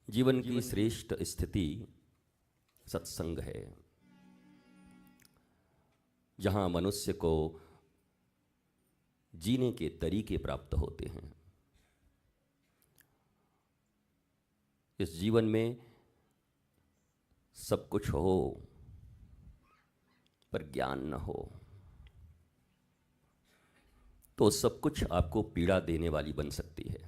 जीवन की श्रेष्ठ स्थिति सत्संग है, जहां मनुष्य को जीने के तरीके प्राप्त होते हैं। इस जीवन में सब कुछ हो पर ज्ञान न हो तो सब कुछ आपको पीड़ा देने वाली बन सकती है।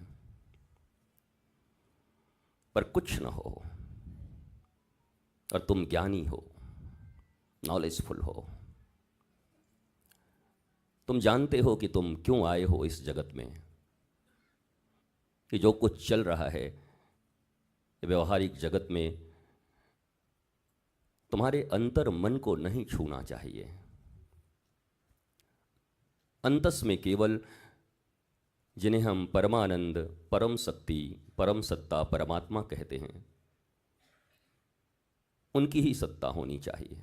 पर कुछ न हो और तुम ज्ञानी हो, नॉलेजफुल हो, तुम जानते हो कि तुम क्यों आए हो इस जगत में, कि जो कुछ चल रहा है व्यवहारिक जगत में तुम्हारे अंतर मन को नहीं छूना चाहिए। अंतस में केवल जिन्हें हम परमानंद, परम शक्ति, परम सत्ता, परमात्मा कहते हैं, उनकी ही सत्ता होनी चाहिए।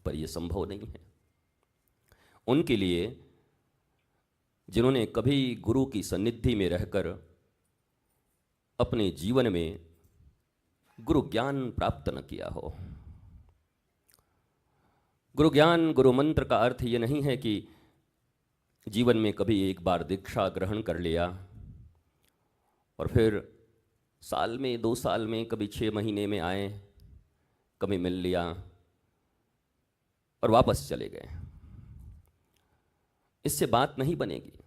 पर यह संभव नहीं है। उनके लिए जिन्होंने कभी गुरु की सन्निधि में रहकर अपने जीवन में गुरु ज्ञान प्राप्त न किया हो। गुरु ज्ञान, गुरु मंत्र का अर्थ ये नहीं है कि जीवन में कभी एक बार दीक्षा ग्रहण कर लिया और फिर साल में, 2 साल में, कभी 6 महीने में आए, कभी मिल लिया और वापस चले गए। इससे बात नहीं बनेगी।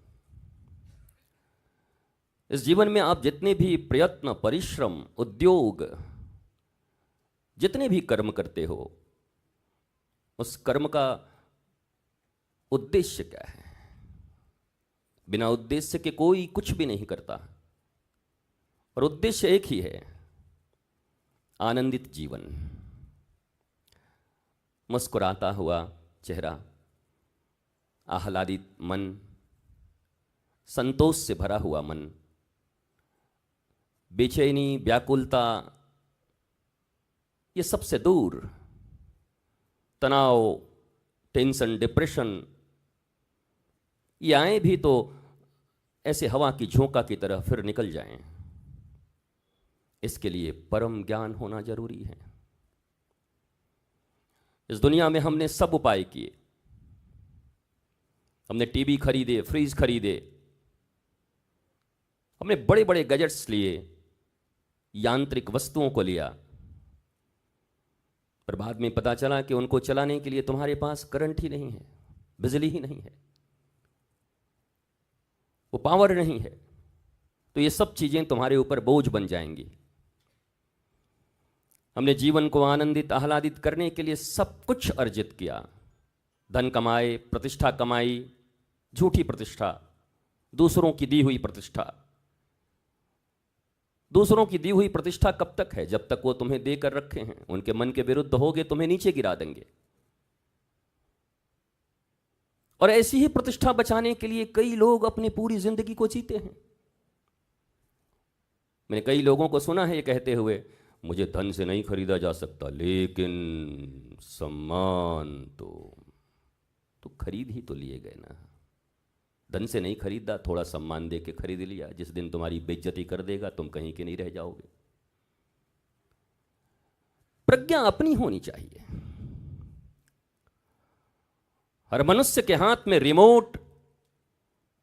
इस जीवन में आप जितने भी प्रयत्न, परिश्रम, उद्योग, जितने भी कर्म करते हो, उस कर्म का उद्देश्य क्या है? बिना उद्देश्य के कोई कुछ भी नहीं करता। और उद्देश्य एक ही है, आनंदित जीवन, मुस्कुराता हुआ चेहरा, आह्लादित मन, संतोष से भरा हुआ मन, बेचैनी, व्याकुलता, ये सबसे दूर, तनाव, टेंशन, डिप्रेशन, ये आए भी तो ऐसे हवा की झोंका की तरह फिर निकल जाएं। इसके लिए परम ज्ञान होना जरूरी है। इस दुनिया में हमने सब उपाय किए। हमने टीवी खरीदे, फ्रिज खरीदे, हमने बड़े बड़े गैजेट्स लिए, यांत्रिक वस्तुओं को लिया, पर बाद में पता चला कि उनको चलाने के लिए तुम्हारे पास करंट ही नहीं है, बिजली ही नहीं है, वो पावर नहीं है। तो ये सब चीजें तुम्हारे ऊपर बोझ बन जाएंगी। हमने जीवन को आनंदित, आह्लादित करने के लिए सब कुछ अर्जित किया, धन कमाए, प्रतिष्ठा कमाई, झूठी प्रतिष्ठा, दूसरों की दी हुई प्रतिष्ठा। दूसरों की दी हुई प्रतिष्ठा कब तक है? जब तक वो तुम्हें देकर रखे हैं। उनके मन के विरुद्ध होगे, तुम्हें नीचे गिरा देंगे। और ऐसी ही प्रतिष्ठा बचाने के लिए कई लोग अपनी पूरी जिंदगी को जीते हैं। मैंने कई लोगों को सुना है ये कहते हुए, मुझे धन से नहीं खरीदा जा सकता, लेकिन सम्मान तो खरीद ही तो लिए गए ना। धन से नहीं खरीदा, थोड़ा सम्मान दे के खरीद लिया। जिस दिन तुम्हारी बेइज्जती कर देगा, तुम कहीं के नहीं रह जाओगे। प्रज्ञा अपनी होनी चाहिए। हर मनुष्य के हाथ में रिमोट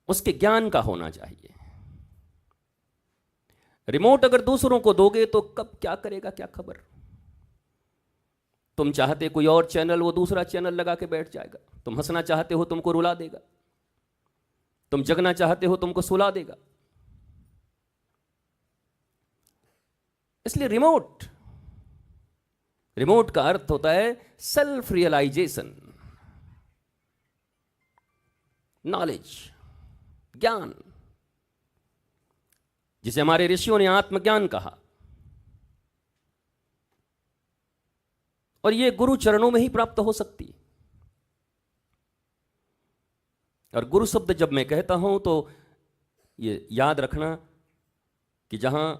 उसके ज्ञान का होना चाहिए। रिमोट अगर दूसरों को दोगे तो कब क्या करेगा क्या खबर। तुम चाहते कोई और चैनल, वो दूसरा चैनल लगा के बैठ जाएगा। तुम हंसना चाहते हो, तुमको रुला देगा। तुम जगना चाहते हो, तुमको सुला देगा। इसलिए रिमोट का अर्थ होता है सेल्फ रियलाइजेशन, नॉलेज, ज्ञान, जिसे हमारे ऋषियों ने आत्मज्ञान कहा। और यह गुरु चरणों में ही प्राप्त हो सकती है। और गुरु शब्द जब मैं कहता हूं तो ये याद रखना कि जहां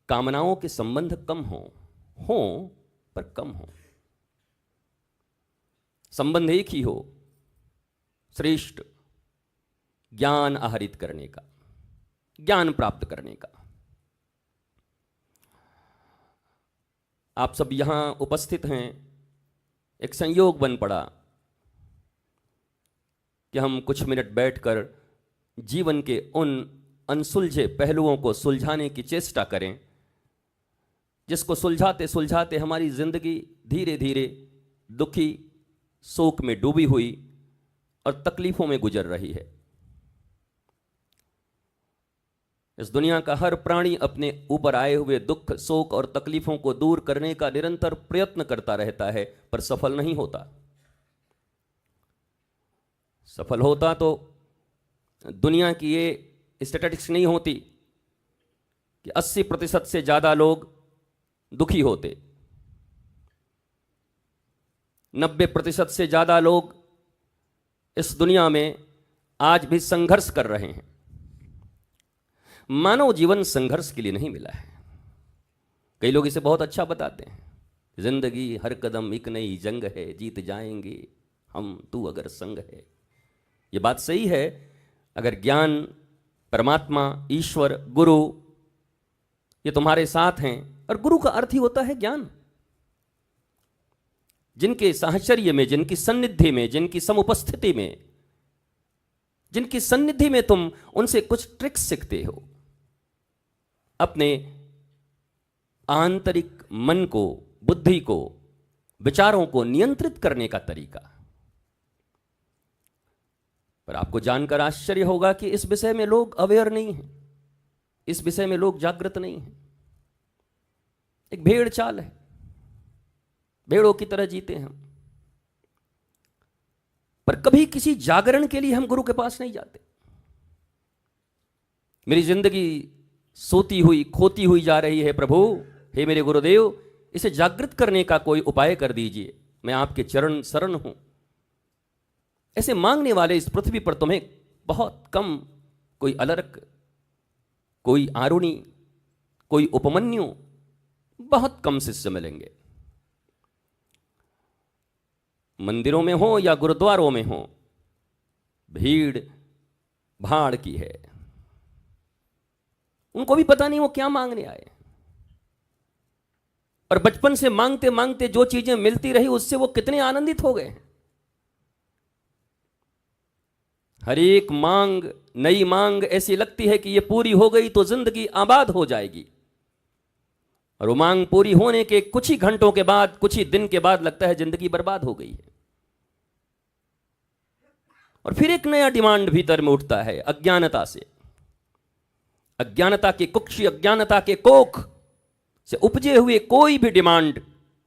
कामनाओं के संबंध कम हो पर कम हो, संबंध एक ही हो, श्रेष्ठ ज्ञान आहरित करने का, ज्ञान प्राप्त करने का। आप सब यहाँ उपस्थित हैं, एक संयोग बन पड़ा कि हम कुछ मिनट बैठकर जीवन के उन अनसुलझे पहलुओं को सुलझाने की चेष्टा करें, जिसको सुलझाते सुलझाते हमारी जिंदगी धीरे धीरे दुखी, शोक में डूबी हुई और तकलीफों में गुजर रही है। इस दुनिया का हर प्राणी अपने ऊपर आए हुए दुख, शोक और तकलीफों को दूर करने का निरंतर प्रयत्न करता रहता है, पर सफल नहीं होता। सफल होता तो दुनिया की ये स्टैटिस्टिक्स नहीं होती कि 80% से ज्यादा लोग दुखी होते, 90% से ज्यादा लोग इस दुनिया में आज भी संघर्ष कर रहे हैं। मानव जीवन संघर्ष के लिए नहीं मिला है। कई लोग इसे बहुत अच्छा बताते हैं, जिंदगी हर कदम एक नई जंग है, जीत जाएंगे हम तू अगर संग है। ये बात सही है अगर ज्ञान, परमात्मा, ईश्वर, गुरु ये तुम्हारे साथ हैं, और गुरु का अर्थ ही होता है ज्ञान। जिनके साहचर्य में, जिनकी सन्निधि में, जिनकी समुपस्थिति में, जिनकी सन्निधि में तुम उनसे कुछ ट्रिक्स सीखते हो, अपने आंतरिक मन को, बुद्धि को, विचारों को नियंत्रित करने का तरीका। पर आपको जानकर आश्चर्य होगा कि इस विषय में लोग अवेयर नहीं हैं, इस विषय में लोग जागृत नहीं हैं। एक भेड़ चाल है, भेड़ों की तरह जीते हैं हम, पर कभी किसी जागरण के लिए हम गुरु के पास नहीं जाते। मेरी जिंदगी सोती हुई, खोती हुई जा रही है प्रभु, हे मेरे गुरुदेव, इसे जागृत करने का कोई उपाय कर दीजिए, मैं आपके चरण शरण हूं। ऐसे मांगने वाले इस पृथ्वी पर तुम्हें बहुत कम, कोई अलर्क, कोई आरुणि, कोई उपमन्यु, बहुत कम शिष्य मिलेंगे। मंदिरों में हो या गुरुद्वारों में हो, भीड़ भाड़ की है। उनको भी पता नहीं वो क्या मांगने आए, और बचपन से मांगते मांगते जो चीजें मिलती रही उससे वो कितने आनंदित हो गए। हर एक मांग, नई मांग ऐसी लगती है कि ये पूरी हो गई तो जिंदगी आबाद हो जाएगी, और वो मांग पूरी होने के कुछ ही घंटों के बाद, कुछ ही दिन के बाद लगता है जिंदगी बर्बाद हो गई है। और फिर एक नया डिमांड भीतर में उठता है, अज्ञानता से। अज्ञानता के कुक्षी, अज्ञानता के कोख से उपजे हुए कोई भी डिमांड,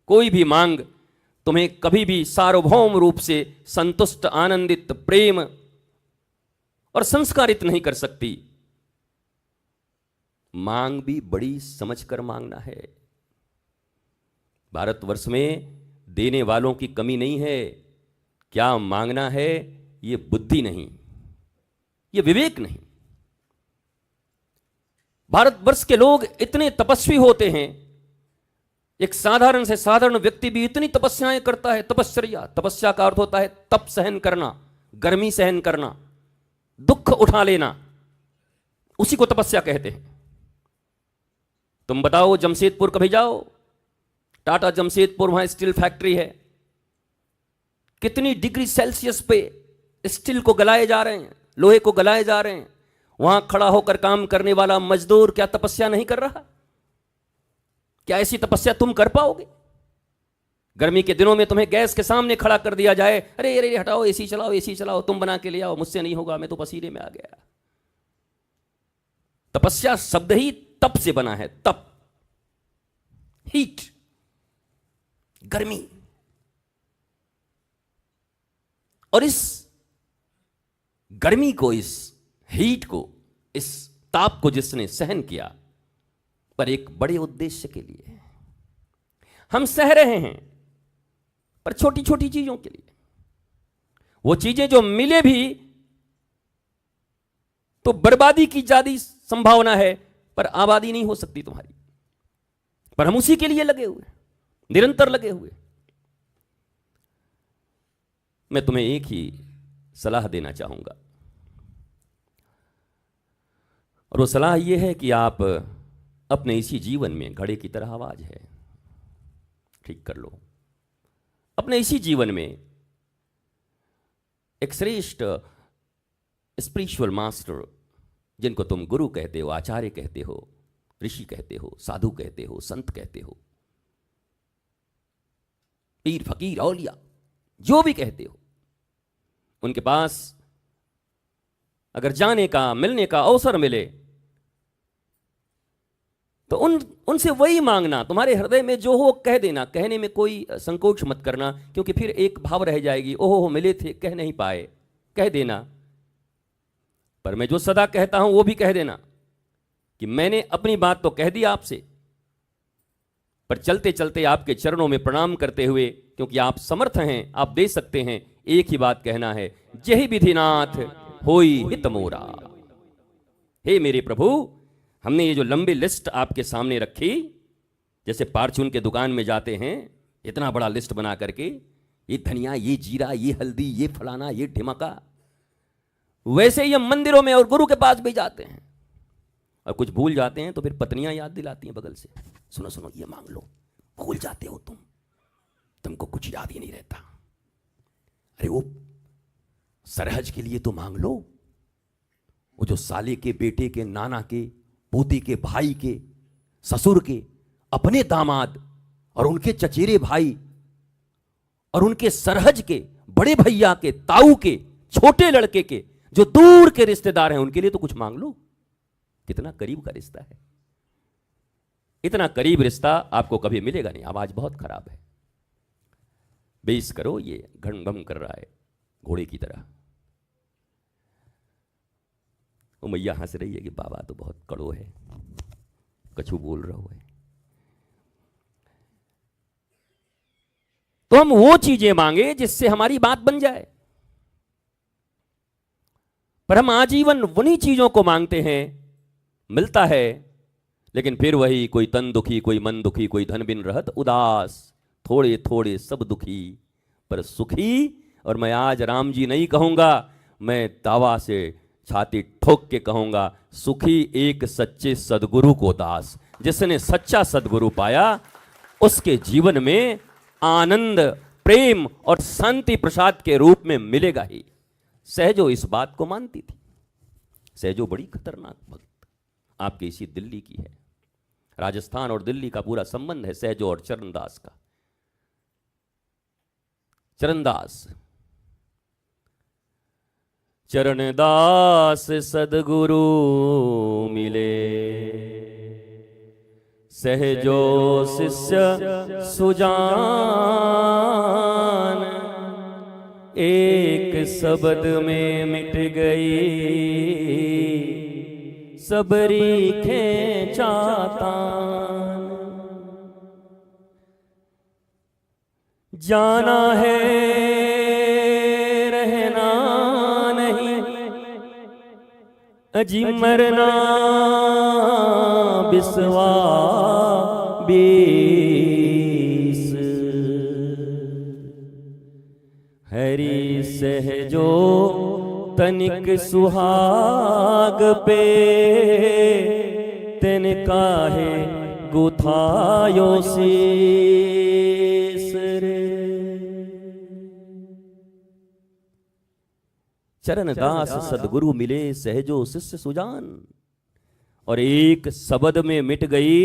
कोई भी मांग तुम्हें कभी भी सार्वभौम रूप से संतुष्ट, आनंदित, प्रेम और संस्कारित नहीं कर सकती। मांग भी बड़ी समझकर मांगना है। भारतवर्ष में देने वालों की कमी नहीं है। क्या मांगना है, ये बुद्धि नहीं, ये विवेक नहीं। भारतवर्ष के लोग इतने तपस्वी होते हैं, एक साधारण से साधारण व्यक्ति भी इतनी तपस्याएं करता है। तपश्चर्या, तपस्या का अर्थ होता है तप सहन करना, गर्मी सहन करना, दुख उठा लेना, उसी को तपस्या कहते हैं। तुम बताओ, जमशेदपुर कभी जाओ, टाटा जमशेदपुर, वहां स्टील फैक्ट्री है, कितनी डिग्री सेल्सियस पे स्टील को गलाए जा रहे हैं, लोहे को गलाए जा रहे हैं। वहां खड़ा होकर काम करने वाला मजदूर क्या तपस्या नहीं कर रहा? क्या ऐसी तपस्या तुम कर पाओगे? गर्मी के दिनों में तुम्हें गैस के सामने खड़ा कर दिया जाए, अरे अरे हटाओ, एसी चलाओ, एसी चलाओ, तुम बना के ले आओ, मुझसे नहीं होगा, मैं तो पसीने में आ गया। तपस्या शब्द ही तप से बना है, तप, हीट, गर्मी। और इस गर्मी को, इस हीट को, इस ताप को जिसने सहन किया, पर एक बड़े उद्देश्य के लिए हम सह रहे हैं, पर छोटी छोटी चीजों के लिए। वो चीजें जो मिले भी तो बर्बादी की ज्यादा संभावना है, पर आबादी नहीं हो सकती तुम्हारी। पर हम उसी के लिए लगे हुए, निरंतर लगे हुए। मैं तुम्हें एक ही सलाह देना चाहूंगा, और वो सलाह यह है कि आप अपने इसी जीवन में घड़े की तरह आवाज है, ठीक कर लो। अपने इसी जीवन में एक श्रेष्ठ स्पिरिचुअल मास्टर, जिनको तुम गुरु कहते हो, आचार्य कहते हो, ऋषि कहते हो, साधु कहते हो, संत कहते हो, पीर फकीर औलिया, जो भी कहते हो, उनके पास अगर जाने का, मिलने का अवसर मिले तो उनसे वही मांगना। तुम्हारे हृदय में जो हो कह देना, कहने में कोई संकोच मत करना, क्योंकि फिर एक भाव रह जाएगी, ओहो मिले थे कह नहीं पाए, कह देना। पर मैं जो सदा कहता हूं वो भी कह देना कि मैंने अपनी बात तो कह दी आपसे, पर चलते चलते आपके चरणों में प्रणाम करते हुए, क्योंकि आप समर्थ हैं, आप दे सकते हैं, एक ही बात कहना है, जय विधिनाथ होई हित मोरा। हे मेरे प्रभु, हमने ये जो लंबी लिस्ट आपके सामने रखी, जैसे पारचून के दुकान में जाते हैं इतना बड़ा लिस्ट बना करके, ये धनिया, ये जीरा, ये हल्दी, ये फलाना, ये ढिमका, वैसे ही हम मंदिरों में और गुरु के पास भी जाते हैं और कुछ भूल जाते हैं तो फिर पत्नियां याद दिलाती हैं बगल से, सुनो सुनो ये मांग लो, भूल जाते हो तुमको कुछ याद ही नहीं रहता। अरे वो सरहज के लिए तो मांग लो, वो जो साले के, बेटे के, नाना के, पोती के, भाई के, ससुर के, अपने दामाद और उनके चचेरे भाई और उनके सरहज के, बड़े भैया के, ताऊ के, छोटे लड़के के, जो दूर के रिश्तेदार हैं, उनके लिए तो कुछ मांग लो। कितना करीब का रिश्ता है। इतना करीब रिश्ता आपको कभी मिलेगा नहीं। आवाज बहुत खराब है, बेस करो, ये घम कर रहा है घोड़े की तरह। वो मैया हंस रही है कि बाबा तो बहुत कड़ो है, कछु बोल रहा है। तो हम वो चीजें मांगे जिससे हमारी बात बन जाए, पर हम आजीवन उन्हीं चीजों को मांगते हैं, मिलता है लेकिन फिर वही, कोई तन दुखी, कोई मन दुखी, कोई धन बिन रहत उदास, थोड़े थोड़े सब दुखी पर सुखी। और मैं आज राम जी नहीं कहूंगा, मैं दावा से छाती ठोक के कहूंगा, सुखी एक सच्चे सदगुरु को दास। जिसने सच्चा सदगुरु पाया उसके जीवन में आनंद, प्रेम और शांति प्रसाद के रूप में मिलेगा ही। सहजो इस बात को मानती थी। सहजो बड़ी खतरनाक भक्त आपकी इसी दिल्ली की है। राजस्थान और दिल्ली का पूरा संबंध है सहजो और चरणदास का। चरणदास, चरणदास सदगुरु मिले, सहजो शिष्य सुजान, एक शब्द में मिट गई सबरी खेचातान। जाना है रहना नहीं, अजी मरना बिस्वा बीस। हरि सहजो तनिक सुहाग पे, तिन काहे गुथायो शीस रे। चरणदास सदगुरु मिले, सहजो शिष्य सुजान, और एक शब्द में मिट गई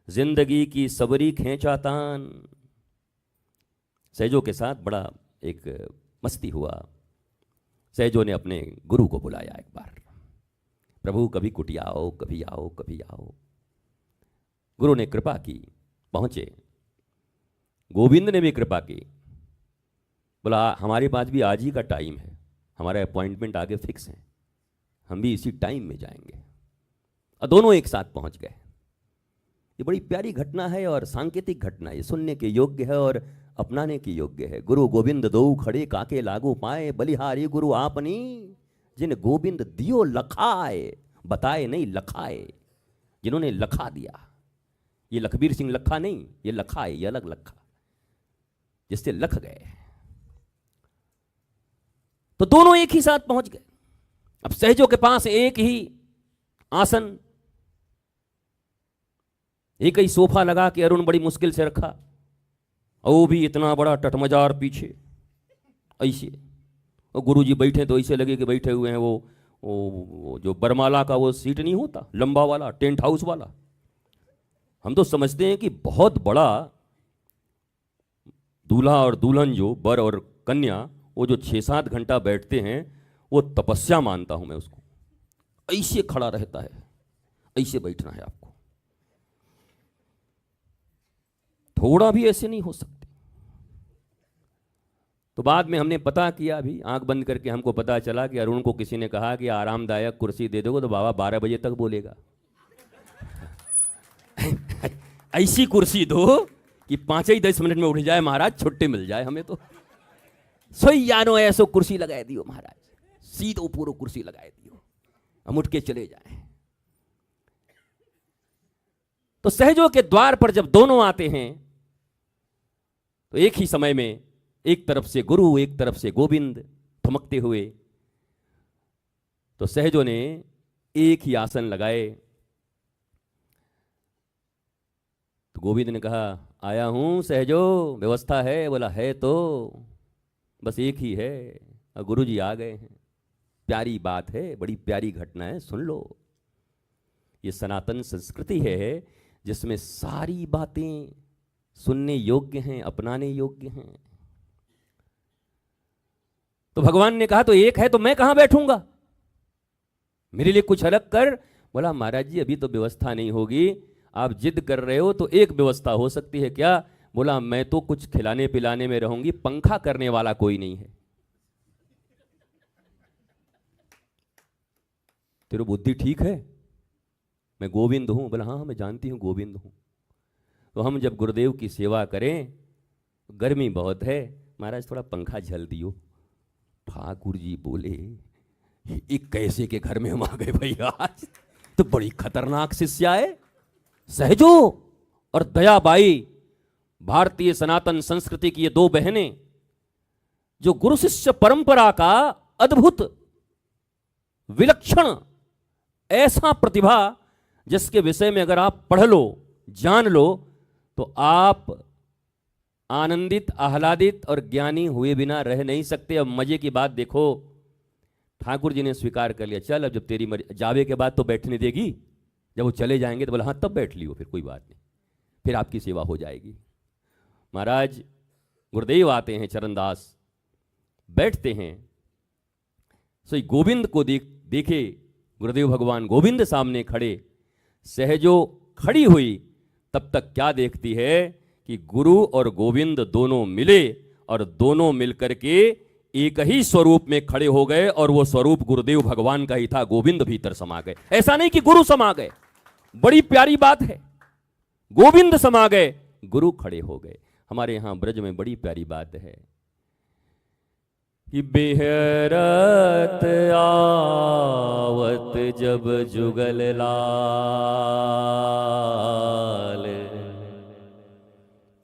जिंदगी की सबरी खेचातान। सहजो के साथ बड़ा एक मस्ती हुआ। सहजो ने अपने गुरु को बुलाया एक बार, प्रभु कभी कुटिया आओ, कभी आओ, कभी आओ। गुरु ने कृपा की, पहुंचे। गोविंद ने भी कृपा की, बोला हमारे पास भी आज ही का टाइम है, हमारा अपॉइंटमेंट आगे फिक्स है, हम भी इसी टाइम में जाएंगे। और दोनों एक साथ पहुंच गए। ये बड़ी प्यारी घटना है और सांकेतिक घटना, ये सुनने के योग्य है और अपनाने की योग्य है। गुरु गोविंद दो खड़े काके लागू पाए, बलिहारी गुरु आपनी, जिन गोविंद दियो लखाए, बताए नहीं लखाए। जिन्होंने लखा दिया, ये लखबीर सिंह लखा नहीं, ये लखा है, ये अलग लखा, जिससे लख गए। तो दोनों एक ही साथ पहुंच गए। अब सहजों के पास एक ही आसन, एक ही सोफा लगा के अरुण बड़ी मुश्किल से रखा, और वो भी इतना बड़ा टटमजार पीछे ऐसे, और गुरुजी बैठे तो ऐसे लगे कि बैठे हुए हैं वो जो बरमाला का वो सीट नहीं होता लंबा वाला, टेंट हाउस वाला। हम तो समझते हैं कि बहुत बड़ा दूल्हा और दुल्हन जो बर और कन्या वो जो 6-7 घंटा बैठते हैं वो तपस्या मानता हूं मैं उसको। ऐसे खड़ा रहता है, ऐसे बैठना है आपको, थोड़ा भी ऐसे नहीं हो सकते। तो बाद में हमने पता किया, अभी आंख बंद करके हमको पता चला कि अरुण को किसी ने कहा कि आरामदायक कुर्सी दे दोगे तो बाबा 12 बजे तक बोलेगा। ऐसी कुर्सी दो कि 5-10 मिनट में उठ जाए महाराज, छुट्टी मिल जाए हमें तो। सोई जानो ऐसो कुर्सी लगाए दियो महाराज, सीधो पूरो कुर्सी लगाए दियो, हम उठ के चले जाए। तो सहजों के द्वार पर जब दोनों आते हैं तो एक ही समय में एक तरफ से गुरु एक तरफ से गोविंद ठमकते हुए, तो सहजों ने एक ही आसन लगाए। तो गोविंद ने कहा आया हूं सहजो, व्यवस्था है? बोला है तो, बस एक ही है। और गुरु जी आ गए हैं। प्यारी बात है, बड़ी प्यारी घटना है, सुन लो। ये सनातन संस्कृति है जिसमें सारी बातें सुनने योग्य हैं, अपनाने योग्य हैं। तो भगवान ने कहा तो एक है तो मैं कहां बैठूंगा, मेरे लिए कुछ अलग कर। बोला महाराज जी अभी तो व्यवस्था नहीं होगी, आप जिद कर रहे हो तो एक व्यवस्था हो सकती है। क्या? बोला मैं तो कुछ खिलाने पिलाने में रहूंगी, पंखा करने वाला कोई नहीं है। तेरी बुद्धि ठीक है? मैं गोविंद हूं। बोला हाँ मैं जानती हूं गोविंद हूं। तो हम जब गुरुदेव की सेवा करें, गर्मी बहुत है महाराज थोड़ा पंखा झल दियो। ठाकुर जी बोले एक कैसे के घर में हम आ गए भैया, आज तो बड़ी खतरनाक शिष्या है। सहजो और दयाबाई, भारतीय सनातन संस्कृति की ये दो बहनें जो गुरु शिष्य परंपरा का अद्भुत विलक्षण ऐसा प्रतिभा, जिसके विषय में अगर आप पढ़ लो जान लो तो आप आनंदित आह्लादित और ज्ञानी हुए बिना रह नहीं सकते। अब मजे की बात देखो, ठाकुर जी ने स्वीकार कर लिया, चल अब जब तेरी जावे के बाद तो बैठने देगी, जब वो चले जाएंगे तो बोला हाँ तब बैठ लियो, फिर कोई बात नहीं, फिर आपकी सेवा हो जाएगी। महाराज गुरुदेव आते हैं, चरणदास बैठते हैं। सो गोविंद को देखे गुरुदेव भगवान गोविंद सामने खड़े, सहजो खड़ी हुई, तब तक क्या देखती है कि गुरु और गोविंद दोनों मिले और दोनों मिलकर के एक ही स्वरूप में खड़े हो गए, और वो स्वरूप गुरुदेव भगवान का ही था। गोविंद भीतर समा गए, ऐसा नहीं कि गुरु समा गए। बड़ी प्यारी बात है, गोविंद समा गए, गुरु खड़े हो गए। हमारे यहां ब्रज में बड़ी प्यारी बात है कि बेहरत आवत जब जुगल लाल,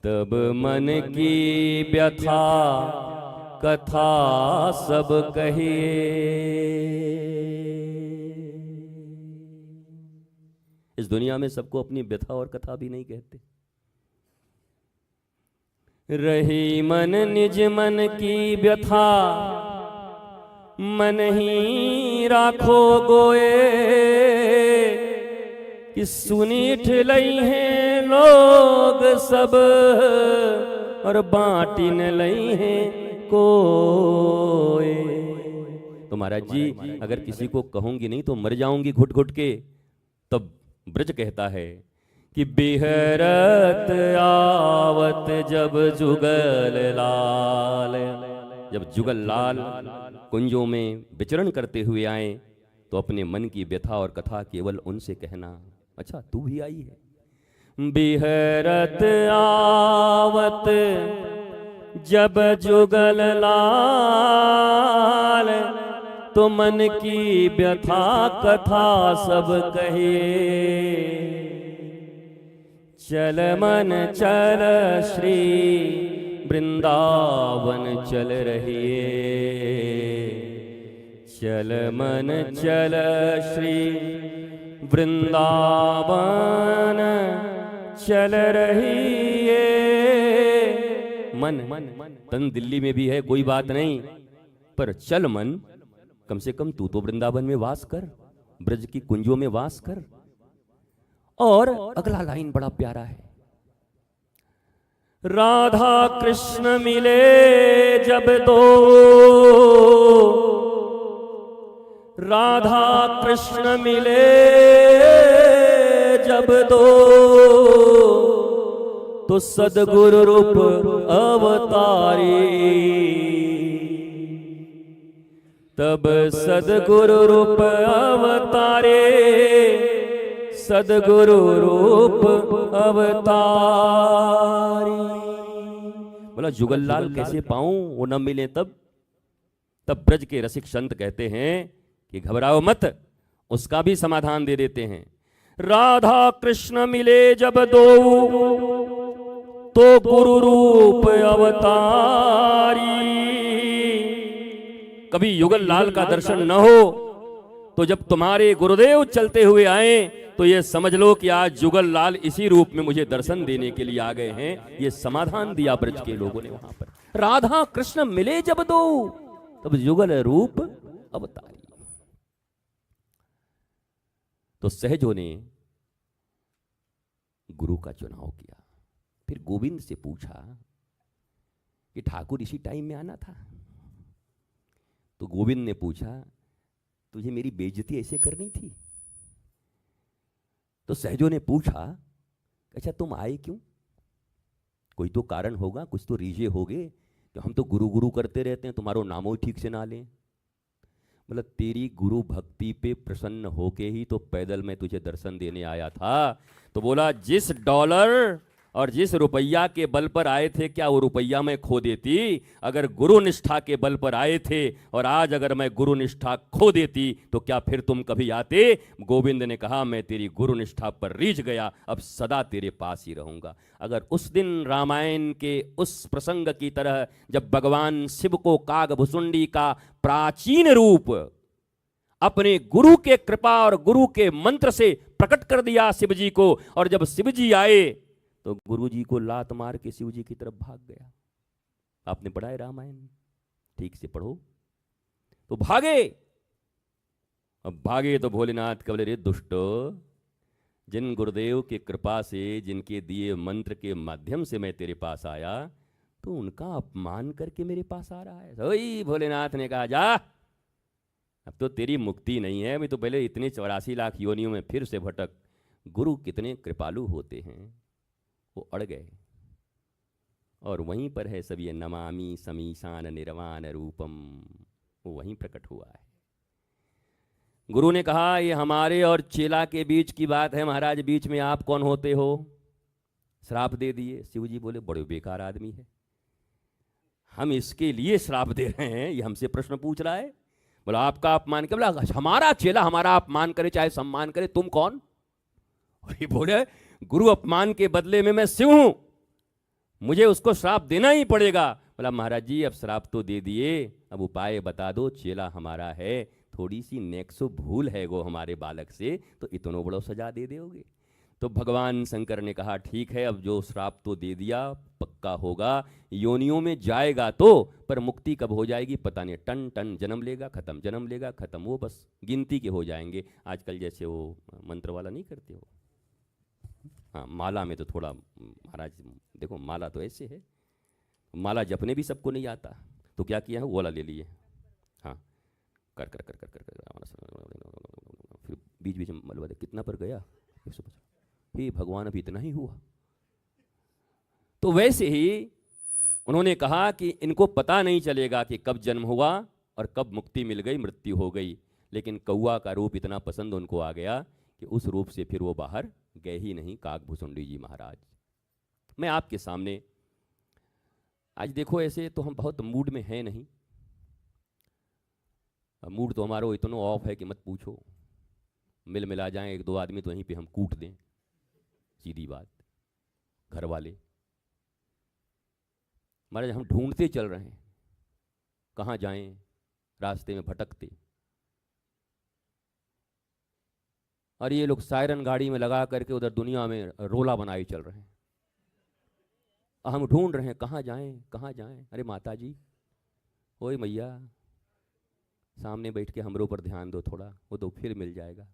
तब मन की व्यथा कथा सब कहिए। इस दुनिया में सबको अपनी व्यथा और कथा भी नहीं कहते। रही मन निज मन की व्यथा, मन ही राखो गोए, कि सुनीठ लई हैं लोग सब और बांटिन लई हैं कोए। तो महाराज जी अगर किसी को कहूंगी नहीं तो मर जाऊंगी घुट घुट के। तब ब्रज कहता है कि बेहरत आवत जब जुगल लाल, जब जुगल लाल कुंजों में विचरण करते हुए आए तो अपने मन की व्यथा और कथा केवल उनसे कहना। अच्छा तू भी आई है। बेहरत आवत जब जुगल लाल, तो मन की व्यथा कथा सब कहे। चल मन चल श्री वृंदावन चल रहिए, चल मन चल श्री वृंदावन चल रहिए। मन, तन दिल्ली में भी है, कोई बात नहीं, पर चल मन, कम से कम तू तो वृंदावन में वास कर, ब्रज की कुंजों में वास कर। और अगला लाइन बड़ा प्यारा है, राधा कृष्ण मिले जब दो, राधा कृष्ण मिले जब दो, तो सदगुरु रूप अवतारी, तब सदगुरु रूप अवतारे, सदगुरु रूप अवतारी। बोला जुगललाल कैसे पाऊं, वो न मिले तब। तब ब्रज के रसिक संत कहते हैं कि घबराओ मत, उसका भी समाधान दे देते हैं। राधा कृष्ण मिले जब दो, तो गुरु रूप अवतारी। कभी युगल लाल का दर्शन न हो तो जब तुम्हारे गुरुदेव चलते हुए आए तो ये समझ लो कि आज जुगल लाल इसी रूप में मुझे दर्शन देने के लिए आ गए हैं। ये समाधान दिया ब्रज के लोगों ने वहां पर। राधा कृष्ण मिले जब दो, तब जुगल रूप अवतारी। तो सहजों ने गुरु का चुनाव किया। फिर गोविंद से पूछा कि ठाकुर इसी टाइम में आना था। तो गोविंद ने पूछा तुझे मेरी बेइज्जती ऐसे करनी थी? तो सहजों ने पूछा अच्छा तुम आए क्यों? कोई तो कारण होगा, कुछ तो रीजे होगे, तो हम तो गुरु गुरु करते रहते हैं, तुम्हारो नामो ही ठीक से ना लें। मतलब तेरी गुरु भक्ति पे प्रसन्न होके ही तो पैदल मैं तुझे दर्शन देने आया था। तो बोला जिस डॉलर और जिस रुपया के बल पर आए थे, क्या वो रुपया मैं खो देती? अगर गुरु निष्ठा के बल पर आए थे और आज अगर मैं गुरु निष्ठा खो देती तो क्या फिर तुम कभी आते? गोविंद ने कहा मैं तेरी गुरु निष्ठा पर रीझ गया, अब सदा तेरे पास ही रहूंगा। अगर उस दिन रामायण के उस प्रसंग की तरह जब भगवान शिव को कागभुसुंडी का प्राचीन रूप अपने गुरु के कृपा और गुरु के मंत्र से प्रकट कर दिया शिवजी को, और जब शिवजी आए तो गुरुजी को लात मार के शिवजी की तरफ भाग गया। आपने पढ़ा है रामायण, ठीक से पढ़ो। तो भागे, अब भागे तो भोलेनाथ कह बोले रे दुष्टो, जिन गुरुदेव की कृपा से, जिनके दिए मंत्र के माध्यम से मैं तेरे पास आया, तो उनका अपमान करके मेरे पास आ रहा है। वही भोलेनाथ ने कहा जा, अब तो तेरी मुक्ति नहीं है, मैं तो पहले इतने 84 लाख योनियों में फिर से भटक। गुरु कितने कृपालु होते हैं। वो अड़ गए और वहीं पर है सब ये नमामि समीशान निर्वाण रूपम, वो वहीं प्रकट हुआ है। गुरु ने कहा ये हमारे और चेला के बीच की बात है महाराज, बीच में आप कौन होते हो? श्राप दे दिए। शिवजी बोले बड़े बेकार आदमी है, हम इसके लिए श्राप दे रहे हैं, ये हमसे प्रश्न पूछ रहा है। बोला आपका अपमान क्या? बोला हमारा चेला हमारा अपमान करे चाहे सम्मान करे, तुम कौन? और बोले गुरु अपमान के बदले में मैं शिव हूं, मुझे उसको श्राप देना ही पड़ेगा। बोला महाराज जी अब श्राप तो दे दिए, अब उपाय बता दो, चेला हमारा है, थोड़ी सी नेक्सो भूल है वो हमारे बालक से, तो इतनो बड़ो सजा दे दोगे? तो भगवान शंकर ने कहा ठीक है, अब जो श्राप तो दे दिया, पक्का होगा, योनियों में जाएगा तो, पर मुक्ति कब हो जाएगी पता नहीं। टन टन जन्म लेगा खत्म, जन्म लेगा खत्म, वो बस गिनती के हो जाएंगे। आजकल जैसे वो मंत्र वाला नहीं करते हो, हाँ माला में तो थोड़ा महाराज देखो, माला तो ऐसे है, माला जपने भी सबको नहीं आता, तो क्या किया है वो वाला ले लिए, हाँ कर कर कर कर कर, कर फिर बीच बीच में मलबा दे, कितना पर गया 150, हे भगवान अभी इतना ही हुआ। तो वैसे ही उन्होंने कहा कि इनको पता नहीं चलेगा कि कब जन्म हुआ और कब मुक्ति मिल गई, मृत्यु हो गई, लेकिन कौआ का रूप इतना पसंद उनको आ गया कि उस रूप से फिर वो बाहर गए ही नहीं। कागभुसुंडी जी महाराज, मैं आपके सामने आज देखो, ऐसे तो हम बहुत मूड में हैं नहीं, मूड तो हमारा इतना ऑफ है कि मत पूछो, मिल मिला जाएं एक दो आदमी तो वहीं पे हम कूट दें, सीधी बात। घर वाले महाराज हम ढूंढते चल रहे हैं, कहाँ जाएं, रास्ते में भटकते, और ये लोग सायरन गाड़ी में लगा करके उधर दुनिया में रोला बनाए चल रहे हैं। हम ढूंढ रहे हैं कहाँ जाएं कहाँ जाएं। अरे माता जी, ओए मैया, सामने बैठ के हमरों पर ध्यान दो थोड़ा, वो तो फिर मिल जाएगा।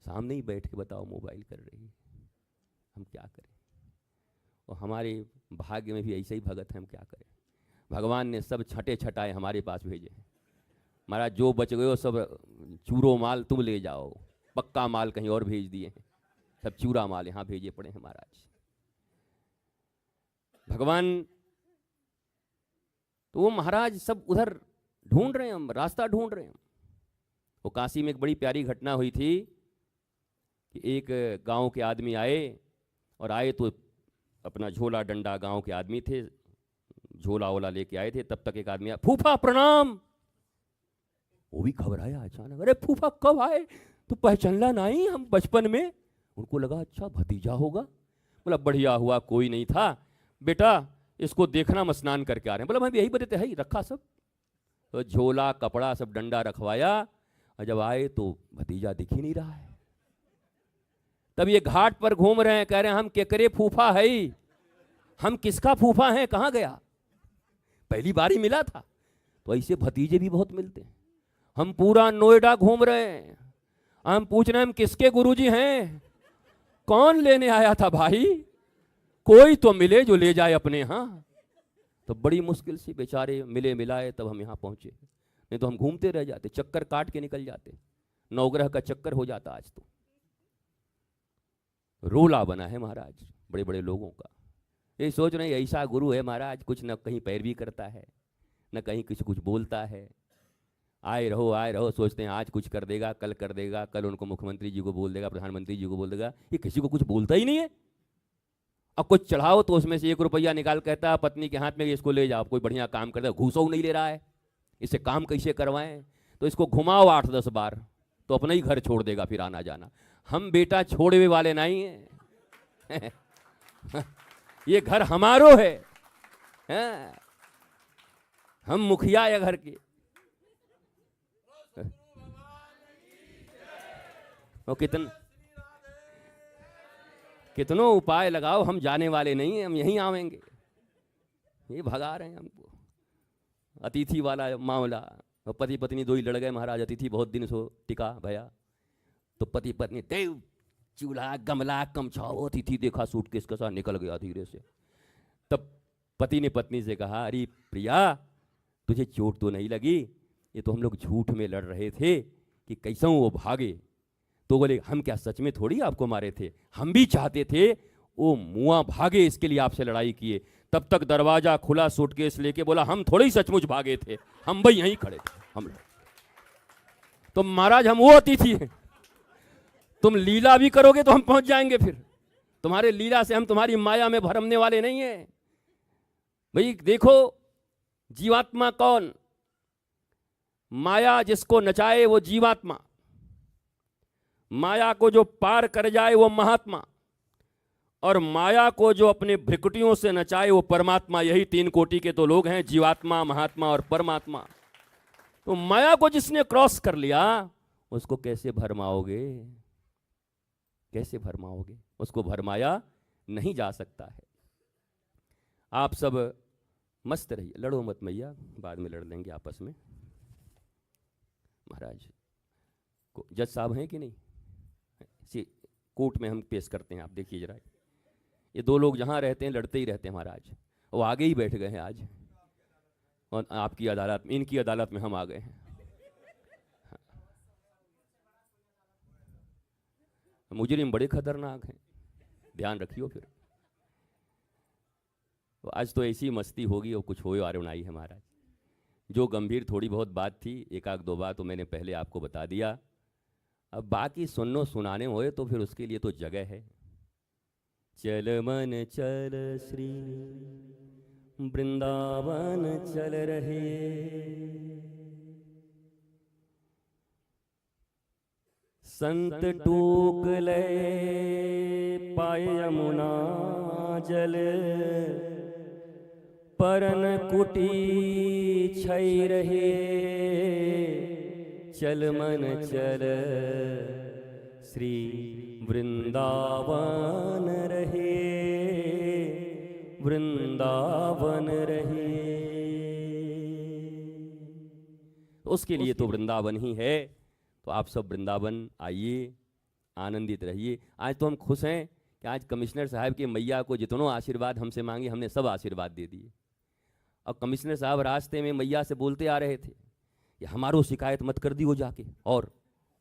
सामने ही बैठ के बताओ मोबाइल कर रही है, हम क्या करें। और हमारे भाग्य में भी ऐसे ही भगत हैं, हम क्या करें। भगवान ने सब छटे छटाए हमारे पास भेजे हैं। महाराज जो बच गए हो सब चूरो माल तुम ले जाओ, पक्का माल कहीं और भेज दिए हैं, सब चूरा माल यहाँ भेजे पड़े हैं महाराज। भगवान तो वो महाराज सब उधर ढूंढ रहे हैं, हम रास्ता ढूंढ रहे हैं। वो काशी में एक बड़ी प्यारी घटना हुई थी कि एक गांव के आदमी आए, और आए तो अपना झोला डंडा, गांव के आदमी थे, झोला वोला लेके आए थे। तब तक एक आदमी आया, फूफा प्रणाम। वो भी घबराया अचानक, अरे फूफा कब आए, तो पहचानला नहीं हम बचपन में। उनको लगा अच्छा भतीजा होगा। बोला बढ़िया हुआ कोई नहीं था, बेटा इसको देखना हम स्नान करके आ रहे हैं। बोला मैं यही बताते है, रखा सब तो झोला कपड़ा सब डंडा रखवाया, और जब आए तो भतीजा दिख ही नहीं रहा है। तब ये घाट पर घूम रहे हैं, कह रहे हैं हम केकरे फूफा है, हम किसका फूफा हैं, कहाँ गया, पहली बार ही मिला था। तो ऐसे भतीजे भी बहुत मिलते हैं। हम पूरा नोएडा घूम रहे हैं, हम पूछ रहे हैं हम किसके गुरुजी हैं, कौन लेने आया था भाई, कोई तो मिले जो ले जाए अपने यहाँ। तो बड़ी मुश्किल से बेचारे मिले मिलाए, तब हम यहाँ पहुंचे, नहीं तो हम घूमते रह जाते, चक्कर काट के निकल जाते, नवग्रह का चक्कर हो जाता। आज तो रोला बना है महाराज बड़े बड़े लोगों का। ये सोच रहे हैं ऐसा गुरु है महाराज, कुछ न कहीं पैरवी करता है, न कहीं कुछ बोलता है। आए रहो सोचते हैं आज कुछ कर देगा, कल कर देगा, कल उनको मुख्यमंत्री जी को बोल देगा, प्रधानमंत्री जी को बोल देगा। ये किसी को कुछ बोलता ही नहीं है। अब कुछ चढ़ाओ तो उसमें से 1 रुपया निकाल कहता है पत्नी के हाथ में, इसको ले जाओ, कोई बढ़िया काम करता है, घूसो नहीं ले रहा है, इससे काम कैसे करवाएं। तो इसको घुमाओ 8-10 बार तो अपना ही घर छोड़ देगा, फिर आना जाना। हम बेटा छोड़े हुए वाले नहीं हैं ये घर हमारो है, हम मुखिया है घर के। और कितनों उपाय लगाओ, हम जाने वाले नहीं हैं, हम यहीं आवेंगे। ये भगा रहे हैं हमको। अतिथि वाला मामला, पति पत्नी 2 ही लड़ गए महाराज, अतिथि बहुत दिन से टिका भैया, तो पति पत्नी देव चूल्हा गमला कमछाओ, अतिथि देखा सूटकेस के साथ निकल गया धीरे से। तब पति ने पत्नी से कहा, अरे प्रिया तुझे चोट तो नहीं लगी, ये तो हम लोग झूठ में लड़ रहे थे कि कैसा वो भागे। तो बोले हम क्या सच में थोड़ी आपको मारे थे, हम भी चाहते थे वो मुआ भागे, इसके लिए आपसे लड़ाई किए। तब तक दरवाजा खुला, सूटकेस लेके बोला हम थोड़ी सचमुच भागे थे, हम भाई यहीं खड़े थे हम लोग। तो महाराज हम वो अतिथि हैं, तुम लीला भी करोगे तो हम पहुंच जाएंगे, फिर तुम्हारे लीला से हम तुम्हारी माया में भरमने वाले नहीं है। भाई देखो जीवात्मा कौन, माया जिसको नचाए वो जीवात्मा, माया को जो पार कर जाए वो महात्मा, और माया को जो अपने भ्रिकुटियों से नचाए वो परमात्मा। यही 3 कोटि के तो लोग हैं, जीवात्मा, महात्मा और परमात्मा। तो माया को जिसने क्रॉस कर लिया उसको कैसे भरमाओगे, कैसे भरमाओगे, उसको भरमाया नहीं जा सकता है। आप सब मस्त रहिए, लड़ो मत मैया, बाद में लड़ लेंगे आपस में। महाराज जज साहब हैं कि नहीं, कोर्ट में हम पेश करते हैं, आप देखिए जरा। ये 2 लोग जहाँ रहते हैं लड़ते ही रहते हैं महाराज, वो आगे ही बैठ गए हैं आज, और आपकी अदालत में, इनकी अदालत में हम आ गए हैं। मुजरिम बड़े खतरनाक हैं, ध्यान रखियो फिर। तो आज तो ऐसी मस्ती होगी और कुछ हो और नहीं है महाराज। जो गंभीर थोड़ी बहुत बात थी, 1-2 बात तो मैंने पहले आपको बता दिया। अब बाकी सुननो सुनाने होए तो फिर उसके लिए तो जगह है। चल मन चल श्री वृंदावन चल रहे, संत टूक ले पाए यमुना जल, परन कुटी छई रहे, चल मन चल श्री वृंदावन रहे। वृंदावन रहिए। उसके लिए तो वृंदावन ही है। तो आप सब वृंदावन आइए, आनंदित रहिए। आज तो हम खुश हैं कि आज कमिश्नर साहब की मैया को जितनों आशीर्वाद हमसे मांगे हमने सब आशीर्वाद दे दिए। और कमिश्नर साहब रास्ते में मैया से बोलते आ रहे थे कि हमारो शिकायत मत कर दी हो जाके, और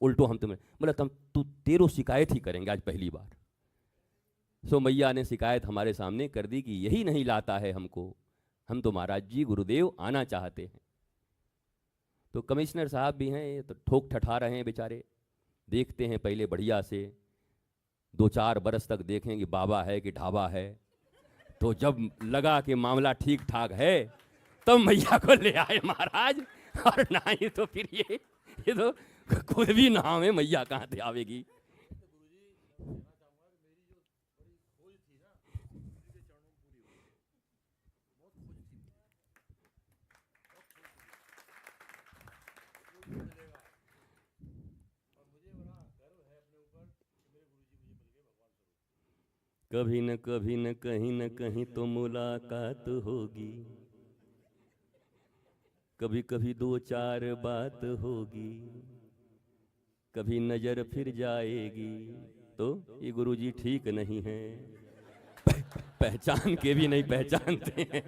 उल्टो हम तुम्हें बोला तुम तेरो शिकायत ही करेंगे आज पहली बार। सो मैया ने शिकायत हमारे सामने कर दी कि यही नहीं लाता है हमको, हम तो महाराज जी गुरुदेव आना चाहते हैं। तो कमिश्नर साहब भी हैं तो ठोक ठठा रहे हैं बेचारे, देखते हैं पहले बढ़िया से 2-4 बरस तक देखें कि बाबा है कि ढाबा है। तो जब लगा कि मामला ठीक ठाक है तब मैया को ले आए महाराज, और नहीं तो फिर ये तो खुद भी नाम है, मैया कहाँ से आवेगी। कभी न कहीं तो मुलाकात होगी, कभी कभी 2-4 बात होगी, कभी नजर फिर जाएगी। तो ये गुरुजी ठीक नहीं है, पहचान के भी नहीं पहचानते हैं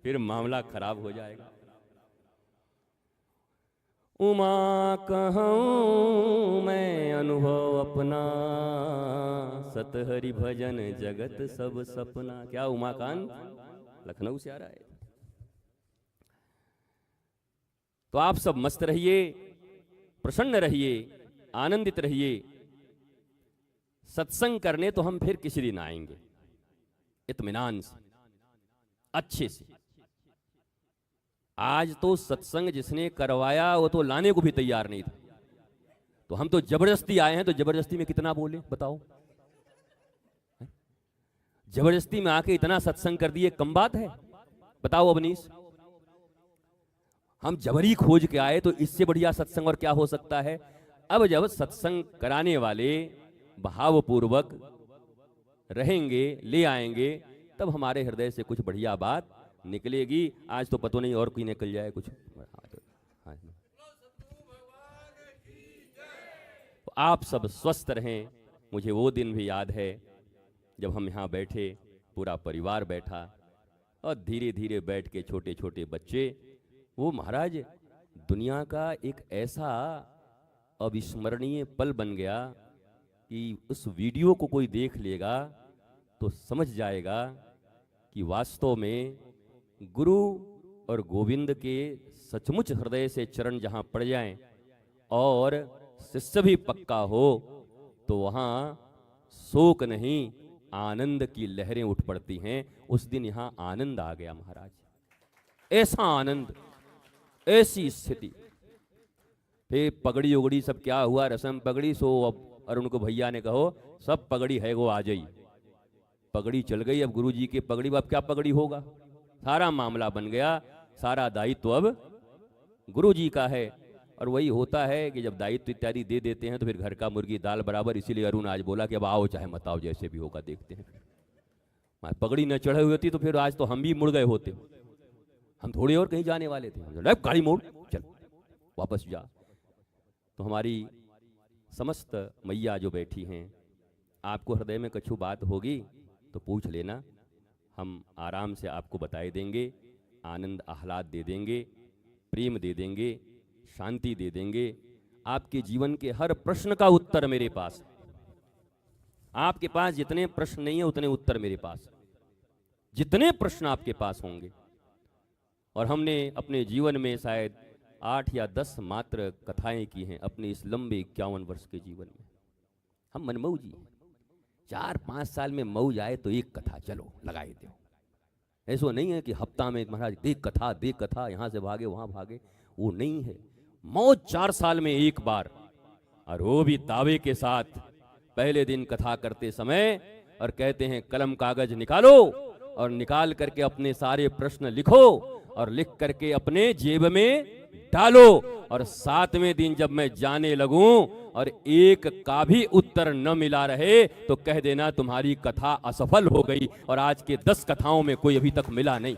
फिर मामला खराब हो जाएगा। उमा कहूँ मैं अनुभव अपना, सतहरि भजन जगत सब सपना। क्या उमाकांत लखनऊ से आ रहा है। तो आप सब मस्त रहिए, प्रसन्न रहिए, आनंदित रहिए। सत्संग करने तो हम फिर किसी दिन आएंगे, इत्मीनान से, अच्छे से। आज तो सत्संग जिसने करवाया वो तो लाने को भी तैयार नहीं था, तो हम तो जबरदस्ती आए हैं। तो जबरदस्ती में कितना बोले बताओ? जबरदस्ती में आके इतना सत्संग कर दिए, कम बात है? बताओ अवनीश, हम जबरी खोज के आए तो इससे बढ़िया सत्संग और क्या हो सकता है? अब जब सत्संग कराने वाले भावपूर्वक रहेंगे, ले आएंगे, तब हमारे हृदय से कुछ बढ़िया बात निकलेगी। आज तो पता नहीं और कोई निकल जाए कुछ। तो आप सब स्वस्थ रहें। मुझे वो दिन भी याद है जब हम यहाँ बैठे, पूरा परिवार बैठा, और धीरे धीरे बैठ के छोटे छोटे बच्चे, वो महाराज दुनिया का एक ऐसा अविस्मरणीय पल बन गया कि उस वीडियो को कोई देख लेगा तो समझ जाएगा कि वास्तव में गुरु और गोविंद के सचमुच हृदय से चरण जहाँ पड़ जाएं और शिष्य भी पक्का हो, तो वहाँ शोक नहीं, आनंद की लहरें उठ पड़ती हैं। उस दिन यहाँ आनंद आ गया महाराज, ऐसा आनंद, ऐसी स्थिति। फिर पगड़ी उगड़ी सब क्या हुआ, रस्म पगड़ी। सो अब अरुण को भैया ने कहो सब पगड़ी है वो आ जाई। पगड़ी चल गई, अब गुरु जी की पगड़ी, अब क्या पगड़ी होगा? सारा मामला बन गया, सारा दायित्व अब गुरु जी का है। और वही होता है कि जब दायित्व इत्यादि दे देते हैं तो फिर घर का मुर्गी दाल बराबर। इसीलिए अरुण आज बोला कि अब आओ चाहे मत आओ, जैसे भी होगा देखते हैं। पगड़ी न चढ़े हुई होती तो फिर आज तो हम भी मुड़ गए होते, हम थोड़ी और कहीं जाने वाले थे। गाड़ी मोड़, चल वापस जा। तो हमारी समस्त मैया जो बैठी हैं, आपको हृदय में कछु बात होगी तो पूछ लेना, हम आराम से आपको बताए देंगे, आनंद आह्लाद दे देंगे, प्रेम दे देंगे, शांति दे देंगे। आपके जीवन के हर प्रश्न का उत्तर मेरे पास है। आपके पास जितने प्रश्न नहीं है उतने उत्तर मेरे पास है, जितने प्रश्न आपके पास होंगे। और हमने अपने जीवन में शायद 8 या 10 मात्र कथाएं की हैं अपने इस लंबे 51 वर्ष के जीवन में। हम मनमौजी हैं, 4-5 साल में मौज आए तो एक कथा चलो लगाए दो। ऐसा नहीं है कि हफ्ता में महाराज देख कथा, यहाँ से भागे वहाँ भागे, वो नहीं है। मौज 4 साल में एक बार, और वो भी दावे के साथ। पहले दिन कथा करते समय और कहते हैं कलम कागज निकालो, और निकाल करके अपने सारे प्रश्न लिखो, और लिख करके अपने जेब में डालो। और 7वें दिन जब मैं जाने लगूं और एक का भी उत्तर न मिला रहे तो कह देना तुम्हारी कथा असफल हो गई और आज के 10 कथाओं में कोई अभी तक मिला नहीं।